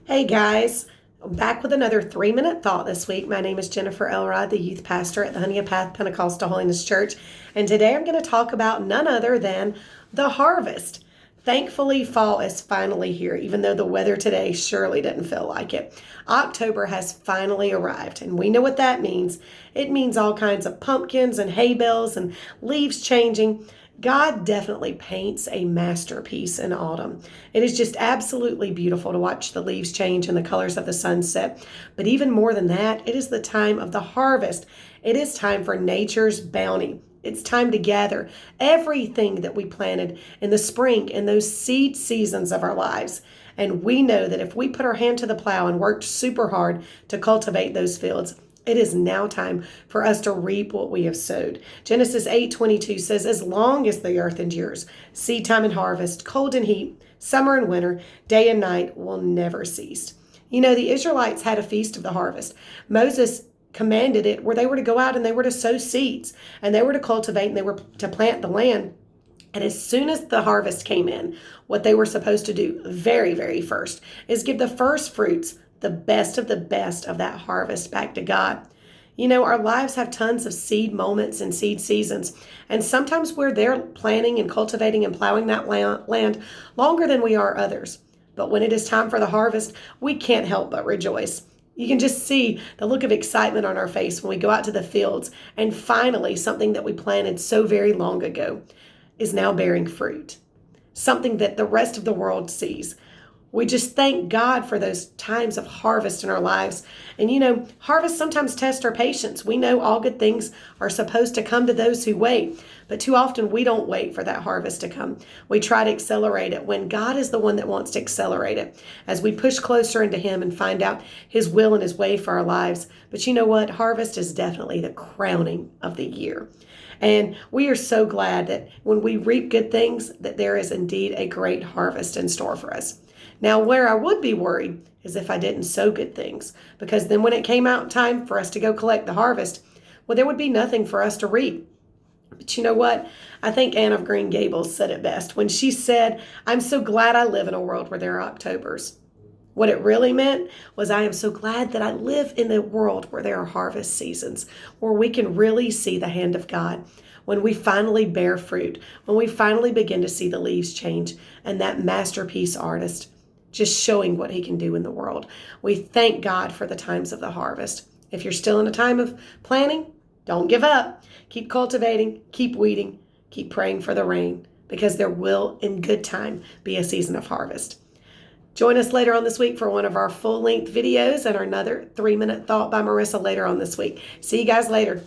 Hey guys, I'm back with another 3-minute thought this week. My name is Jennifer Elrod, the youth pastor at the Honey of Path Pentecostal Holiness Church, and today I'm going to talk about none other than the harvest. Thankfully, fall is finally here, even though the weather today surely didn't feel like it. October has finally arrived, and we know what that means. It means all kinds of pumpkins and hay bales and leaves changing. God definitely paints a masterpiece in autumn. It is just absolutely beautiful to watch the leaves change and the colors of the sunset. But even more than that, it is the time of the harvest. It is time for nature's bounty. It's time to gather everything that we planted in the spring in those seed seasons of our lives. And we know that if we put our hand to the plow and worked super hard to cultivate those fields, it is now time for us to reap what we have sowed. Genesis 8:22 says, as long as the earth endures, seed time and harvest, cold and heat, summer and winter, day and night will never cease. You know, the Israelites had a feast of the harvest. Moses commanded it where they were to go out and they were to sow seeds and they were to cultivate and they were to plant the land. And as soon as the harvest came in, what they were supposed to do very, very first is give the first fruits, the best of that harvest back to God. You know, our lives have tons of seed moments and seed seasons. And sometimes we're there planting and cultivating and plowing that land longer than we are others. But when it is time for the harvest, we can't help but rejoice. You can just see the look of excitement on our face when we go out to the fields and finally something that we planted so very long ago is now bearing fruit, something that the rest of the world sees. We just thank God for those times of harvest in our lives. And you know, harvest sometimes tests our patience. We know all good things are supposed to come to those who wait, but too often we don't wait for that harvest to come. We try to accelerate it when God is the one that wants to accelerate it as we push closer into Him and find out His will and His way for our lives. But you know what? Harvest is definitely the crowning of the year. And we are so glad that when we reap good things, that there is indeed a great harvest in store for us. Now, where I would be worried is if I didn't sow good things, because then when it came out time for us to go collect the harvest, well, there would be nothing for us to reap. But you know what? I think Anne of Green Gables said it best when she said, I'm so glad I live in a world where there are Octobers. What it really meant was I am so glad that I live in a world where there are harvest seasons, where we can really see the hand of God, when we finally bear fruit, when we finally begin to see the leaves change, and that masterpiece artist just showing what he can do in the world. We thank God for the times of the harvest. If you're still in a time of planting, don't give up. Keep cultivating, keep weeding, keep praying for the rain, because there will, in good time, be a season of harvest. Join us later on this week for one of our full-length videos and another 3-minute thought by Marissa later on this week. See you guys later.